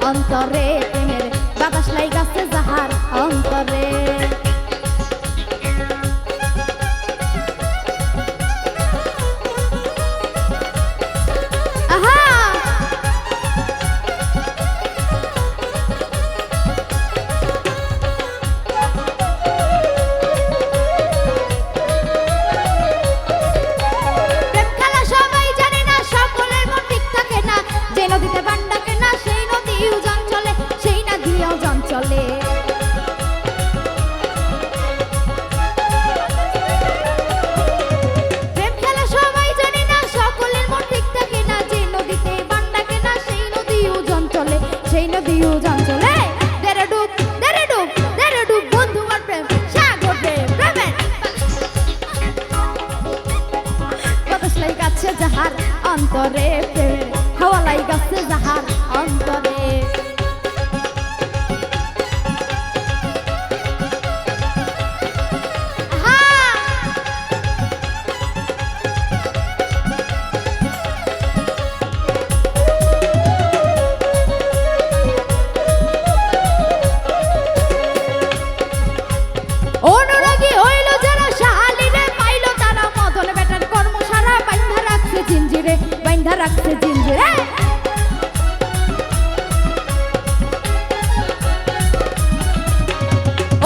অন্তরে প্রেমের বাতাস লাইগাছে যাহার অন্তরে নদীতে বান্ডাকে না সেই নদী উজান চলে সেই নদী উজান চলে প্রেম খেলা সবাই জানে না সকলের মন ঠিক থাকে না যে নদীতে বান্ডাকে না সেই নদী উজান চলে সেই নদী উজান চলে দেরে ডুব বন্ধু আর প্রেম সাগর রে প্রেমের বাতাস লাইগাছে যাহার অন্তরে প্রেমের হাওয়া লাইগাছে যাহার অন্তরে অনুরাগী হইল যারা শাহালিরে পাইল তারা মদন বেটার কর্মসারা বাইন্ধা রাখছে জিঞ্জিরে বাইন্ধা রাখছে জিঞ্জিরে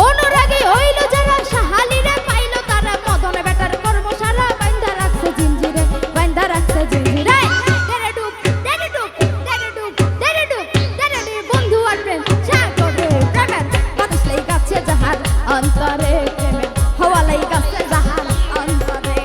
অনুরাগী হইল যারা শাহালিরে পাইল তারা মদন বেটার কর্মসারা বাইন্ধা রাখছে জিঞ্জিরে বাইন্ধা রাখছে জিঞ্জিরে দেরে ডুব বন্ধু আর প্রেম সাগরে প্রেমের বাতাস লাইগাছে যাহার অন্তরে প্রেমের হাওয়া লাইগাছে যাহার অন্তরে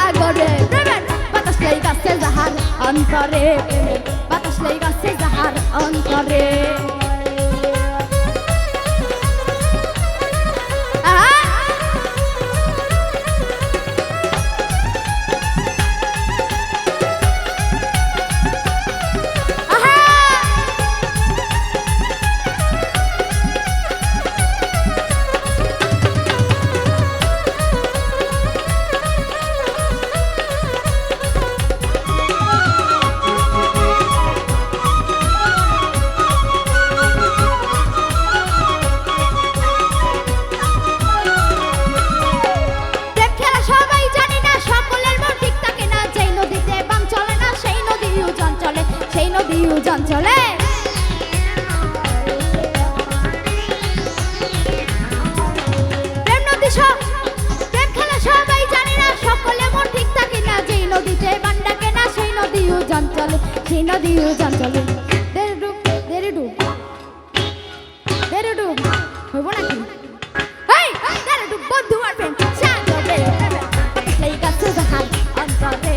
অন্তরে অন্তরে বাতাস লাইগাছে যাহার অন্তরে নদী উজান চলে দেরে ডুব দেরে ডুব দেরে ডুব হইব নাকি এই দেরে ডুব বন্ধু আর প্রেম সাগরে এই গাছে জাহাজ অন্তরে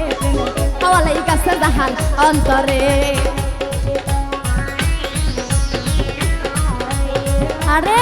হাওয়া এই গাছে জাহাজ অন্তরে আরে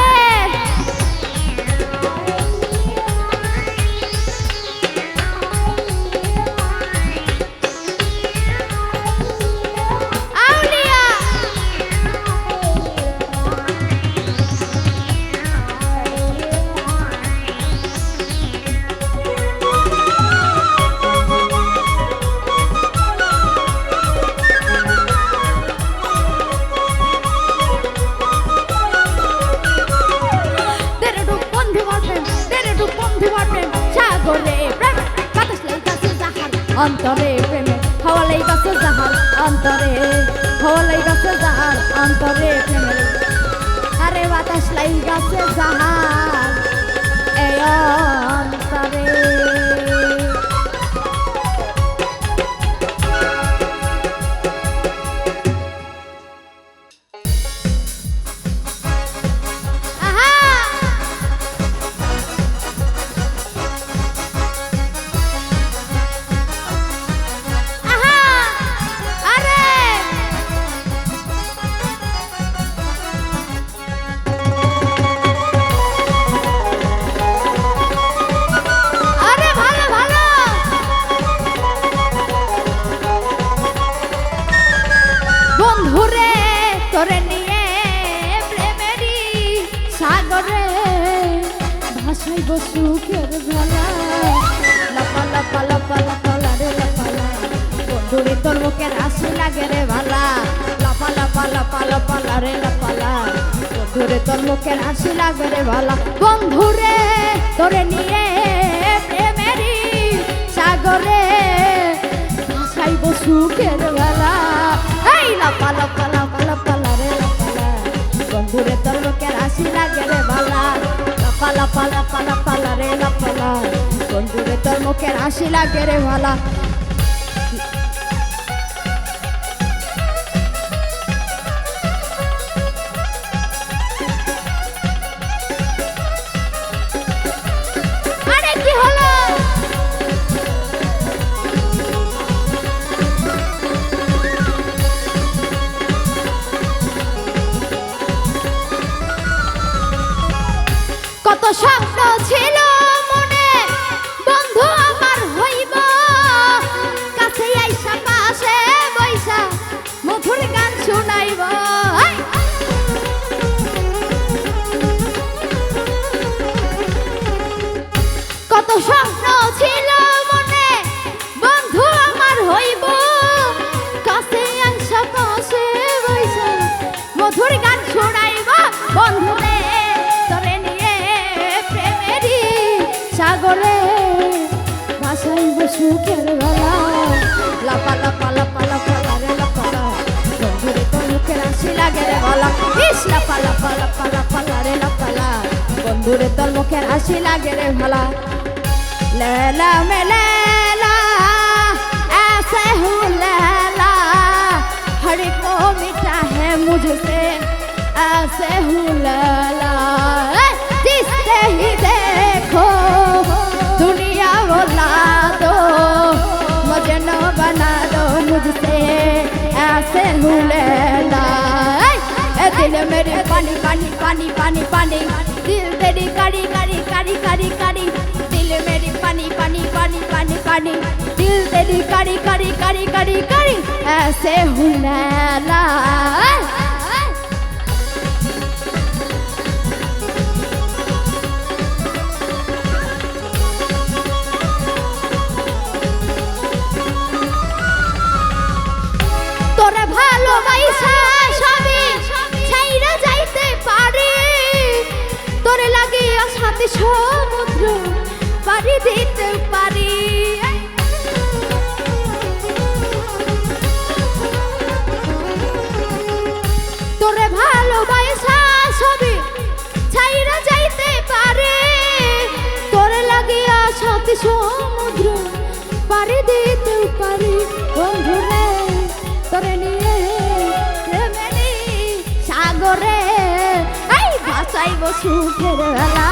অন্তরে প্রেমে হওয়ালাই গাছে জাহার অন্তরে হওয়ালাই গাছে জাহার অন্তরে প্রেমে আরে বাতাস লাই গাছে জাহার এই অন্তরে বন্ধুরে তোরে নিয়ে প্রেমেরই সাগরে ভাসাইব সুখের ভেলা লাপা লাপা লাপা লাপা রে লাপালা বন্ধুরে তোর মুখের হাসি লাগে রে ভালা লাপা লাপা লাপা লাপা রে লাপালা বন্ধুরে তোর মুখের হাসি লাগে রে ভালা বন্ধুরে তোরে নিয়ে প্রেমেরই সাগরে ভাসাইব সুখের ভেলা লাপা লাপা লাপা লাপা রে লাপালা বন্ধুরে তোর মুখের হাসি লাগে রে ভালা লাপা লাপা লাপা লাপা রে লাপালা বন্ধুরে তোর মুখের হাসি লাগে রে ভালা আরে কি হলো কত স্বপ্ন ছিল মনে বন্ধু আমার হইব কাছে আইসা পাশে বৈশা মধুর গান শুনাইব কত স্বপ্ন ছিল মনে বন্ধু আমার হইব কাছে আইসা পাশে বৈশা মধুর গান শুনাইব বন্ধুরে সাগরে ভাসাইব সুখের বেলা লাপা লাপা লাপা লাপা রে লাপালা বন্ধুরে তোর মুখের হাসি লাগে রে ভালা ইস লাপা লাপা লাপা লাপা রে লাপালা বন্ধুরে তোর মুখের হাসি লাগে রে ভালা লেলা মে লেলা ऐसे हूँ लैला हर को मिटा है मुझसे ऐसे हूँ लैला जिससे ही देखो दुनिया बोला दो मुझे न बना दो मुझसे ऐसे हूँ लैला दिल मेरे पानी पानी पानी पानी पानी दिल तेरी कड़ी कड़ी कड़ी कड़ी कड़ी दिल मेरी पानी पानी पानी पानी पानी दिल तेरी कड़ी कड़ी कड़ी कड़ी कड़ी ऐसे हूँ लैला তোরে ভালোবাসা সবে ছাইরা যাইতে পারি তোরে লাগিয়া সাথে সমুদ্র পাড়ি দিতে পারি তোরে ভালোবাসা সবে ছাইরা যাইতে পারি তোরে লাগিয়া সাথে সমুদ্র পাড়ি দিতে পারি বন্ধুরে তোরে নিয়ে ভাসাইব সুখের বেলা।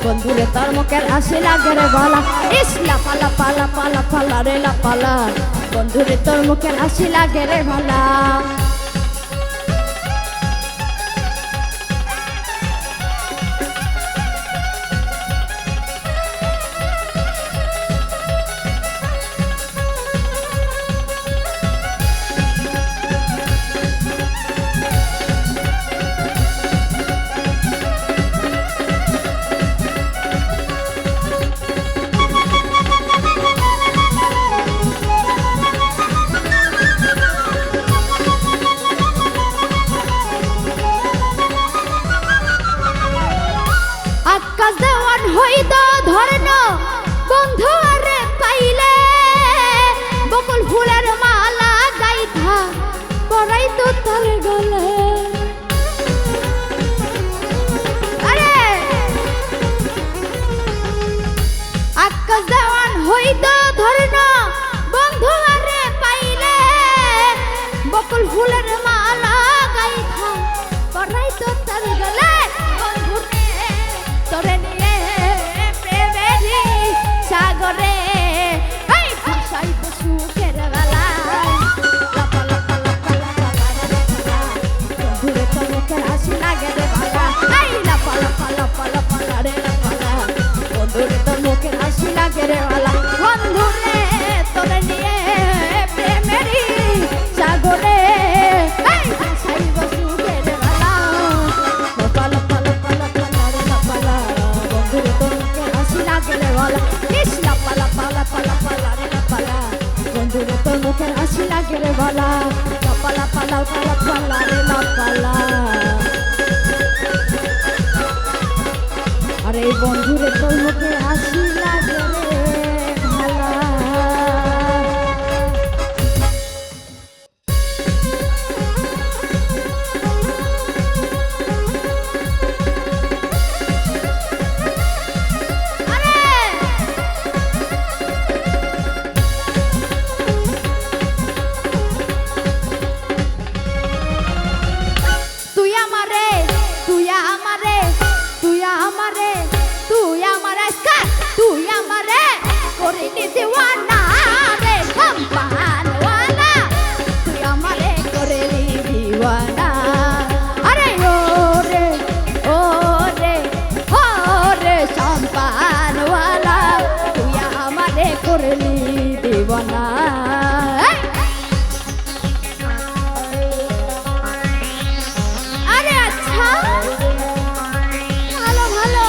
বন্ধুরে তোর মুখের হাসি লাগে রে ভালা, ইস লাপালা পালা পালা পালা রে লাপালা, বন্ধুরে তোর মুখের হাসি লাগে রে ভালা। আকাশ দেওয়ান হইত ধর্ণ বন্ধু আরে পাইলে, বকুল ফুলের মালা গাইথা পরাই তো তার গলে। আরে আকাশ দেওয়ান হইত ধর্ণ বন্ধু আরে পাইলে, বকুল ফুলের মালা গাইথা পরাই তো তার গলে। তোরে নিয়ে প্রেমেরই সাগরে এই ভাসাইব সুখের বেলা। লাপা লাপা লাপা লাপা লাপা, বন্ধুরে তোর মুখের হাসি লাগে রে ভালা, এই লাপা লাপা লাপা লাপা রে লাপা, বন্ধুরে তোর মুখের হাসি লাগে রে ভালা। বন্ধুরে তোরে নিয়ে প্রেমেরই সাগরে এই ভাসাইব সুখের বেলা। লাপা লাপা লাপা লাপা রে লাপা, বন্ধুরে তোর মুখের হাসি লাগে রে ভালা, ইস লাপা লাপা লাপা লাপা রে লাপা, বন্ধুরে তোর মুখের হাসি লাগে রে ভালা। লাপা লাপা লাপা লাপা রে লাপা, আরে বন্ধুরে তোর মুখের হাসি লাগে রে ভালা। তুই আমারে তুই আমারে তুই আমারে তুই আমারে তুই আমারে করে দিওয়ানা রে সম্পানওয়ালা, তুই আমারে করে দিওয়ানা। আরে ও রে ও রে ও রে সম্পানওয়ালা, তুই আমারে করে দিওয়ানা। আরে আচ্ছা ভালো ভালো,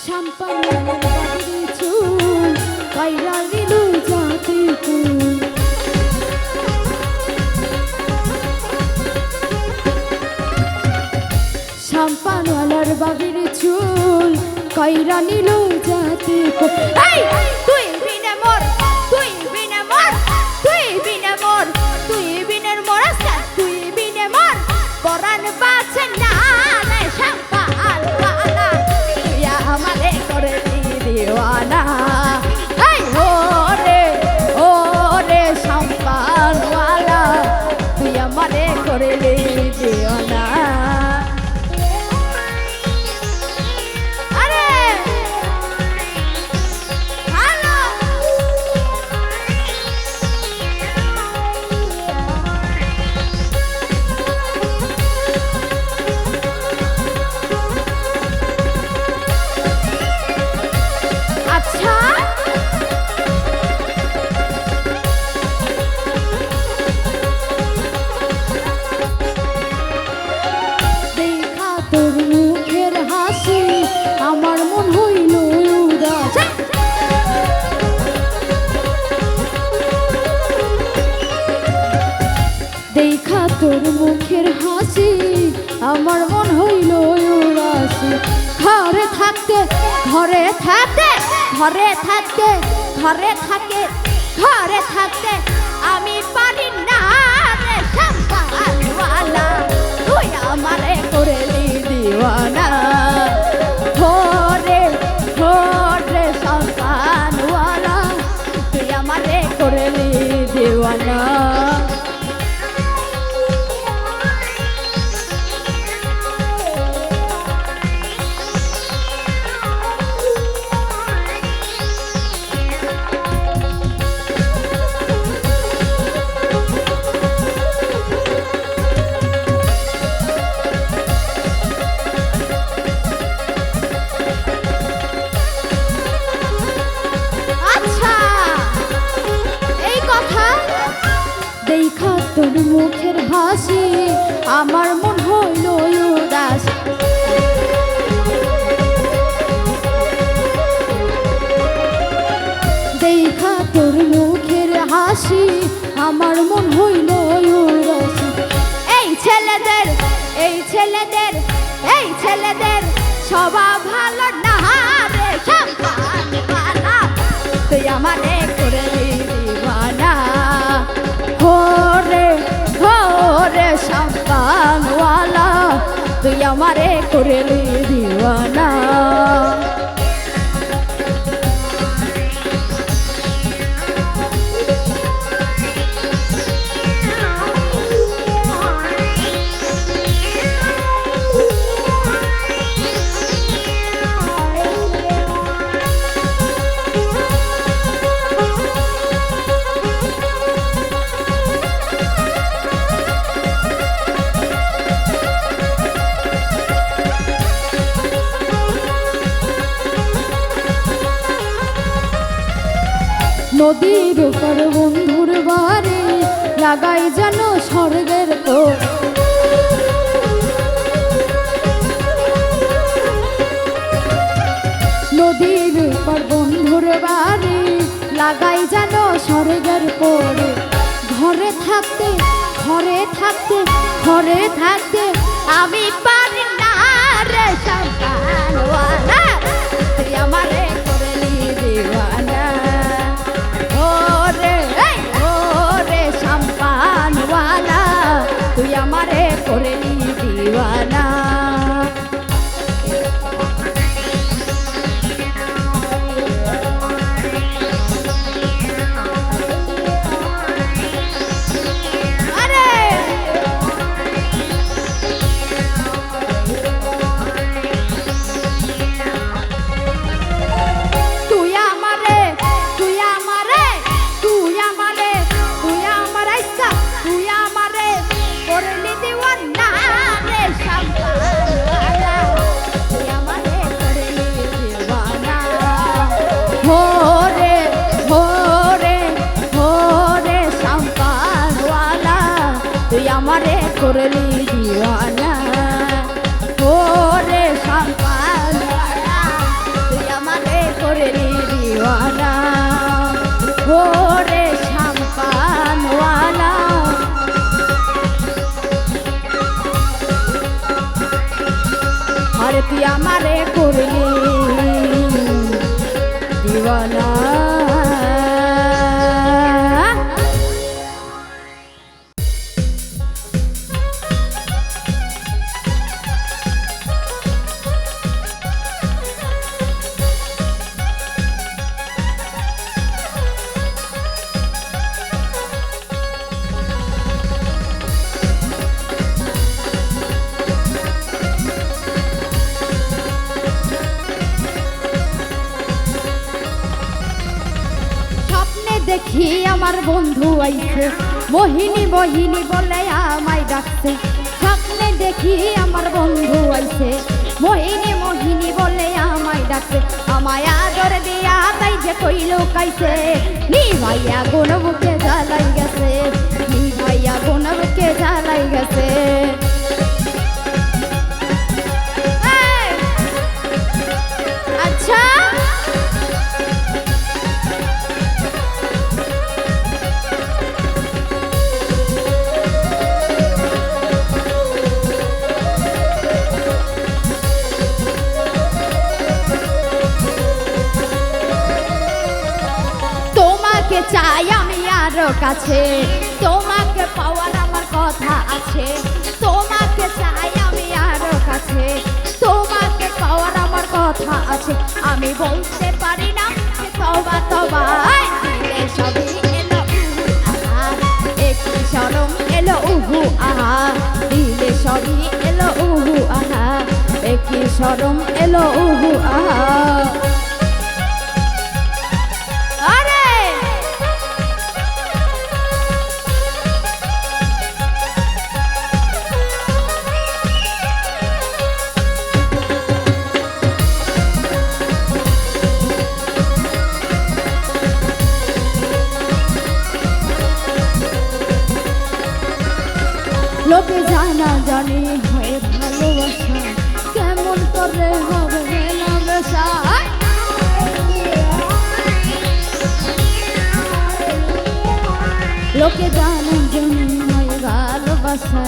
সম্পানের বাড়ি চুল কইরা দিলু জাতি কুল, সম্পানওয়ালার বাবির চুল কইরা নিল জাতি কুল। এই তুই বিনে মোর তুই বিনে মোর তুই বিনে মোর তুই বিনের মোর আজকে তুই বিনে মোর পরাণ বাঁচে না রে সম্পানওয়ালা, তুই আমারে করে দিওয়ানা। এই ও রে সম্পানওয়ালা, তুই আমারে করে দিওয়ানা। আরে ভালো আচ্ছা দেখা তোর মুখের হাসি আমার মন হইল উদাস। দেখা তোর মুখের হাসি আমার মন হইল উদাস। ঘরে থাকতে ঘরে থাকতে ঘরে থাকতে ঘরে থাকে ঘরে থাকতে আমি পারি না রে সম্পানওয়ালা, তুই আমারে করে দিওয়ানা। তোর মুখের হাসি আমার মন হইল উদাস দেখা তোর মুখের হাসি আমার মন হইল উদাস এই ছেলেদের এই ছেলেদের এই ছেলেদের স্বভাব ভালো না রে সম্পানওয়ালা তুই আমারে করে দিওয়ানা হোরে সম্পানওয়ালা তুই আমারে করে দিওয়ানা নদীর উপর বন্ধুর বাড়ি লাগাই যেন স্বর্গের কোণ নদীর উপর বন্ধুর বাড়ি লাগাই যেন স্বর্গের কোণ ঘরে থাকতে ঘরে থাকতে ঘরে থাকতে আমি পারি না রে সম্পানওয়ালা তুই আমারে করলি দিওয়ানা ওরে সম্পানওয়ালা তুই আমারে করলি দিওয়ানা তুই আমারে করলি দিওয়ানা ওরে সম্পানওয়ালা তুই আমারে করলি দিওয়ানা ওরে সম্পানওয়ালা আরে তুই আমারে করলি দিওয়ানা দেখি আমার বন্ধু আইছে মোহিনী মোহিনী বলে আমায় ডাকছে স্বপ্নে দেখি আমার বন্ধু আইছে মোহিনী মোহিনী বলে আমায় ডাকছে আমায় আদর দিয়া তাই যে কইল কাইছে নি ভাইয়া কোন বুকে জ্বালাই গেছে নি ভাইয়া কোন বুকে জ্বালাই গেছে আচ্ছা চাই আমি আরো কাছে তোমাকে পাওয়ার আমার কথা আছে তোমাকে চাই আমি আরো কাছে তোমাকে পাওয়ার আমার কথা আছে আমি বলতে পারি না তবা তবা দিলে সবই এলো আহা একই শরম এলো উহু আহা দিলে সবই এলো উহু আহা একই শরম এলো উহু আহা লোকে জানা জানি হয়ে ভালোবাসা কেমন করে হবে মেলামেশা লোকে জানা জানি হয়ে ভালোবাসা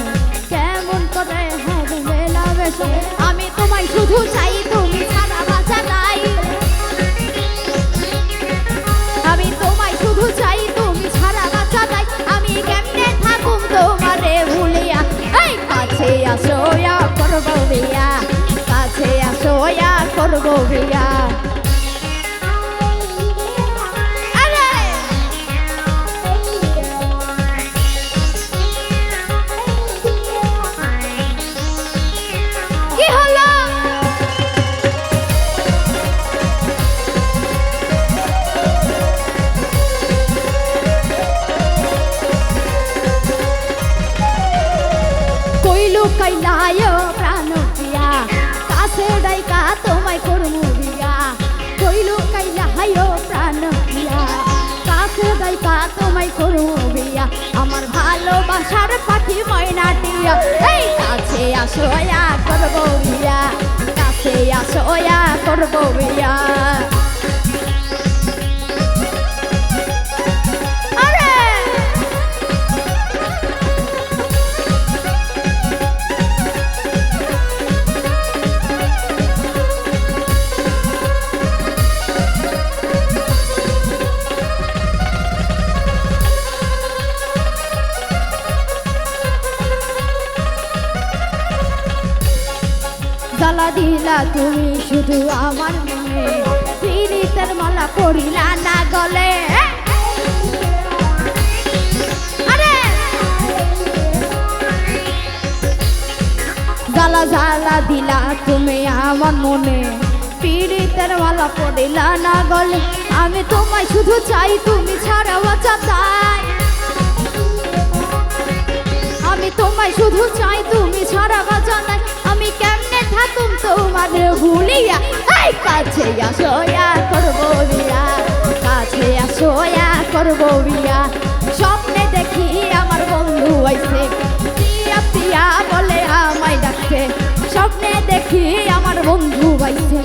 কেমন করে হবে মেলামেশা আমি তোমায় শুধু চাই তুমি ছাড়া বাঁচা নাই আমি তোমায় শুধু চাই তুমি ছাড়া বাঁচা নাই আমি কেমনে থাকুম তোমারে ভুলিয়া এই কাছে আসো ইয়া করবো বিয়া কাছে আসো ইয়া করবো বিয়া কইলায় প্রাণ প্রিয়া কাছে ডাইকা তোমায় করবো বিয়া কইলো কাইলায় প্রাণ প্রিয়া কাছে ডাইকা তোমায় করবো বিয়া আমার ভালোবাসার পাখি ময়নাটিয়া এই কাছে আসো ইয়া করবো বিয়া কাছে আসো ইয়া করবো বিয়া জ্বালা দিলা তুমি শুধু আমার মনে পীড়িতের মালা পড়িলা না গলে জ্বালা জ্বালা দিলা তুমি আমার মনে পীড়িতের মালা পড়িলা না গলে আমি তোমায় শুধু চাই তুমি ছাড়া বাঁচা চাই আমি তোমায় শুধু চাই তুমি ছাড়া বাঁচা নাই আমি কেমনে থাকুম তোমার ভুলিয়া এই কাছে আসো ইয়া করবো বিয়া কাছে আসো ইয়া করবো বিয়া স্বপ্নে দেখি আমার বন্ধু আইছে প্রিয়া প্রিয়া বলে আমায় ডাকছে স্বপ্নে দেখি আমার বন্ধু আইছে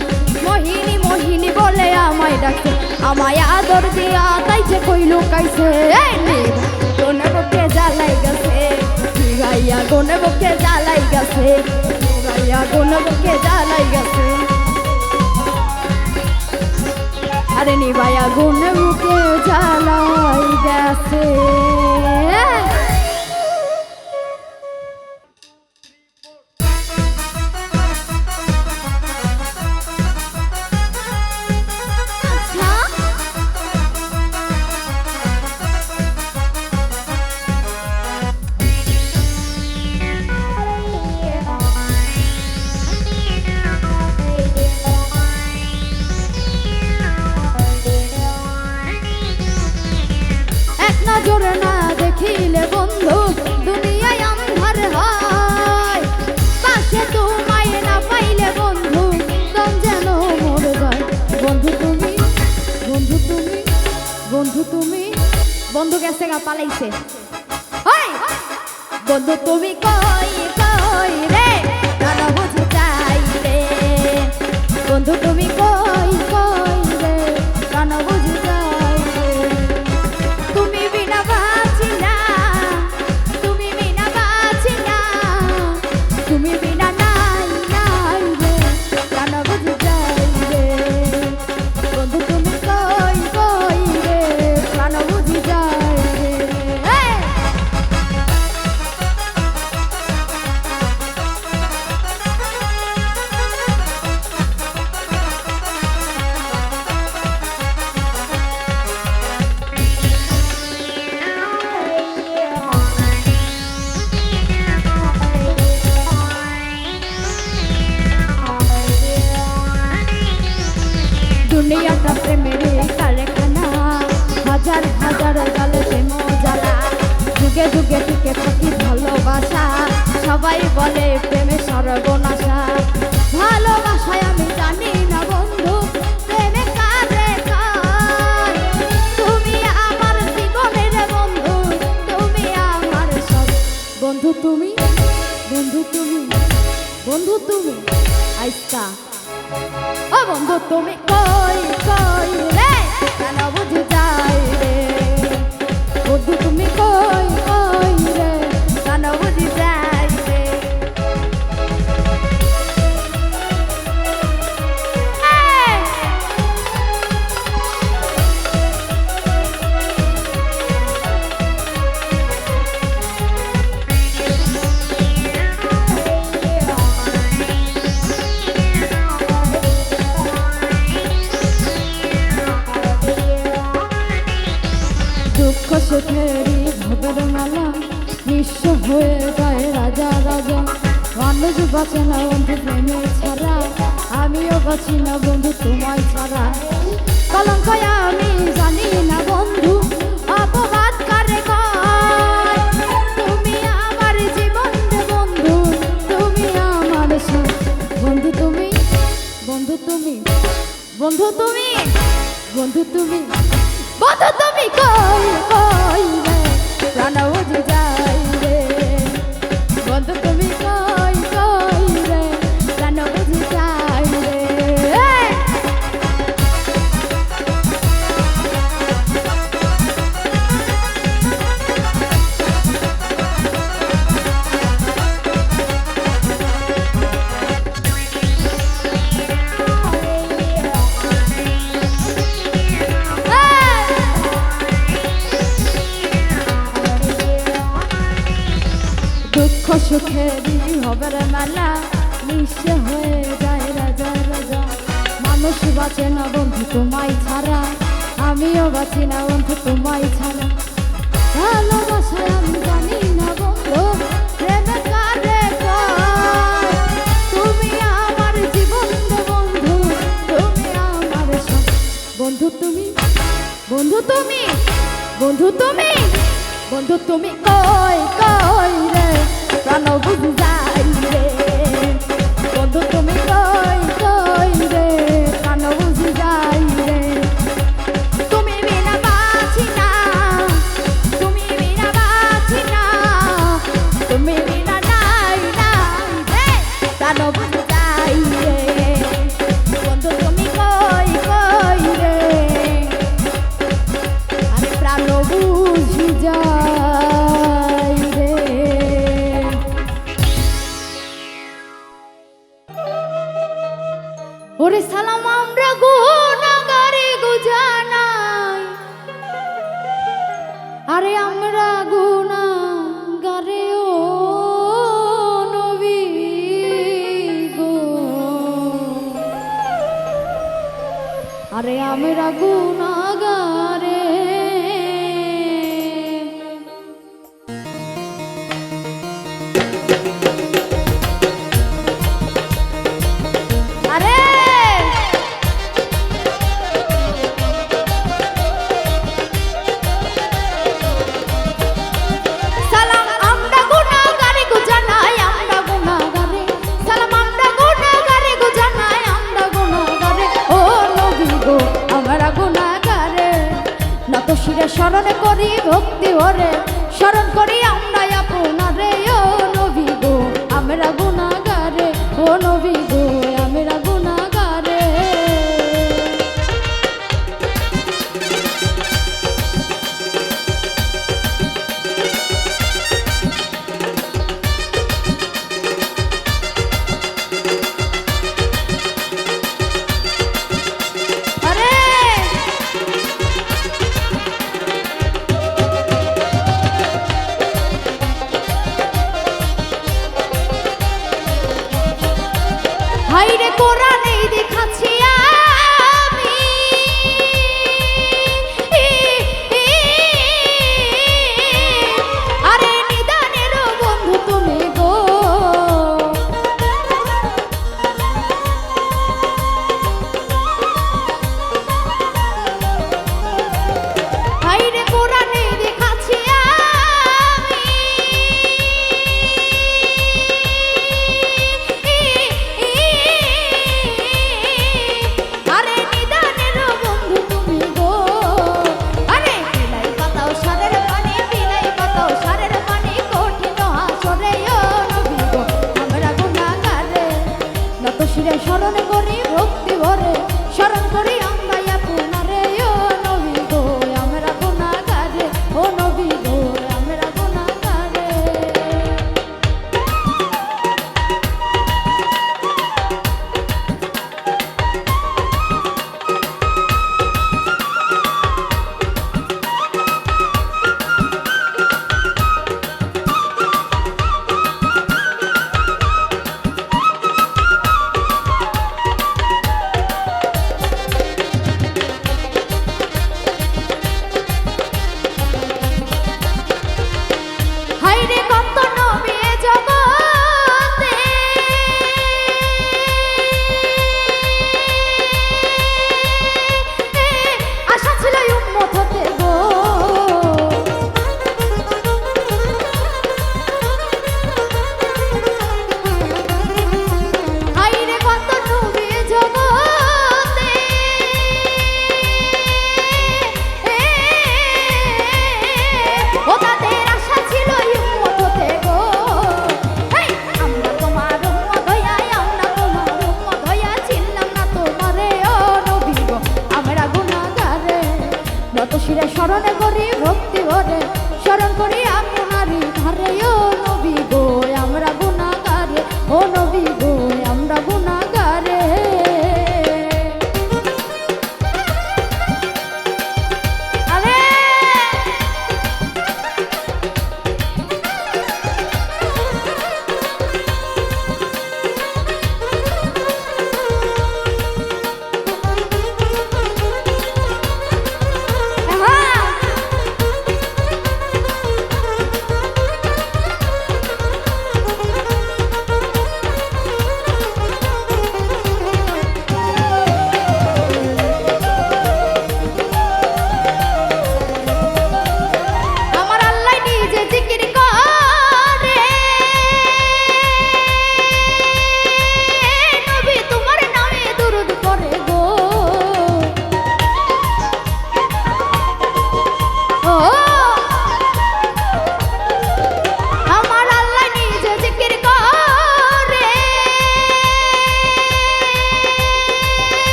মোহিনী মোহিনী বলে আমায় ডাকছে আমায় আদর দিয়া তাইছে কই লুকাইছে কোনে বুকে জ্বালাই গেছে ভাইয়া কোনে বুকে জ্বালাই গেছে ভাইয়া কোনে বুকে জ্বালাই গেছে আরে নি ভাইয়া কোনে বুকে জ্বালাই গেছে জোরে না দেখিলে বন্ধু দুনিয়ায় আন্ধার হয় পাশে তোমায় না পাইলে বন্ধু দম যেন মোর যায় বন্ধু তুমি বন্ধু তুমি বন্ধু তুমি বন্ধু গেছে গা পালাইছে বন্ধু তুমি কই কই রে দাদা বুঝে চাই রে বন্ধু তুমি কই কই রে দাদা বুঝে চাই রে তুমি বিনা বাঁচি না তুমি বিনা বাঁচি না তুমি বিনা নাই নাই রে দাদা বুঝে চাই রে বন্ধু তুমি কই কই রে দাদা বুঝে চাই রে দুনিয়াটা প্রেমের কারখানা হাজার হাজার গালে প্রেম জ্বালা যুগে যুগে টিকে থাকি ভালোবাসা সবাই বলে প্রেমে সর্বনাশা ভালোবাসায় আমি জানি না বন্ধু প্রেমে কারে কার তুমি আমার জীবনের বন্ধু তুমি আমার সব বন্ধু তুমি বন্ধু তুমি, বন্ধু তুমি আইসা, ও বন্ধু তুমি কই কই রে, কেন বুঝে যাই রে, বন্ধু তুমি কই কই রে, কেন বুঝে যাই রে। দুঃখ সুখেরই ভবের মালা নিঃস্ব হয়ে যায় রাজা রাজা, মানুষ বাঁচে না বন্ধু প্রেমে ছাড়া, আমিও বাঁচি না বন্ধু তোমায় ছাড়া, কলঙ্কয় আমি জানি না বন্ধু, অপবাদ কারে কয়, তুমি আমার জীবন রে বন্ধু, তুমি আমার সব, বন্ধু তুমি, বন্ধু তুমি, বন্ধু তুমি, বন্ধু তুমি, বন্ধু তুমি কই কই রে, প্রাণ বুঝে যাই রে, বন্ধু তুমি কই কই রে, প্রাণ বুঝে যাই রে। দুঃখ সুখেরই হবের মেলা নিঃস্ব হয়ে যায় রাজা রাজা, মানুষ বাঁচে না বন্ধু তোমায় ছাড়া, আমিও বাঁচি না বন্ধু তোমায় ছাড়া, ভালোবাসায় আমি জানি না বন্ধু প্রেমে কারে কয়, তুমি আমার জীবন রে বন্ধু, তুমি আমার সব, বন্ধু তুমি, বন্ধু তুমি, বন্ধু তুমি, বন্ধু তুমি কই কই রে, প্রাণ বুঝে যাই রে, বন্ধু তুমি কই কই রে, প্রাণ বুঝে যাই রে, তুমি বিনা বাঁচি না, তুমি বিনা বাঁচি না, তুমি বিনা নাই নাই রে, প্রাণ বুঝে যাই রে, বন্ধু তুমি কই কই রে, আর প্রাণ বুঝে যাই রে। ওরে সালাম আমরা গুনাহগারে গুজানাই, আরে আমরা গুনাহগারে ও নবী গো, আরে আমরা গুনাহগারে, আরে সালাম আমরা গুনাহগারে গুজানাই, আমরা গুনাহগারে, সালাম আমরা গুনাহগারে গুজানাই, আমরা গুনাহগারে ও নবী গো, আমরা গুনাহগারে।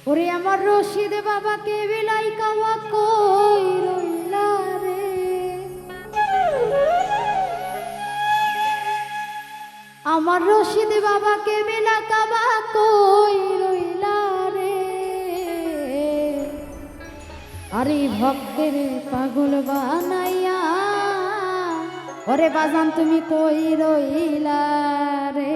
ওরে আমার রশিদ বাবাকে বিলাই কাওয়া কই রইলা রে, আমার রশিদ বাবাকে বিলা কাওয়া কই রইলা রে, আরে ভক্তের পাগল বানাইয়া ওরে বাজান তুমি কই রইলা রে।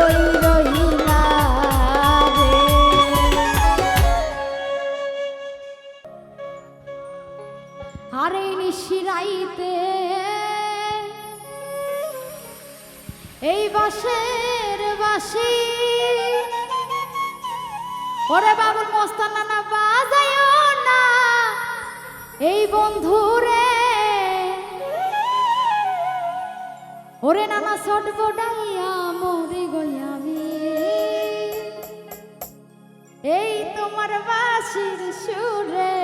কই রইলা রে। আরে নিশিরাইতে এই বাঁশের বাঁশি ওরে বাবুল মস্তানা না বাজায়ও না এই বন্ধুরে ওরে নানা সট গোডাইয়া মরে গয়ামি এই তোমার বাঁশির সুরে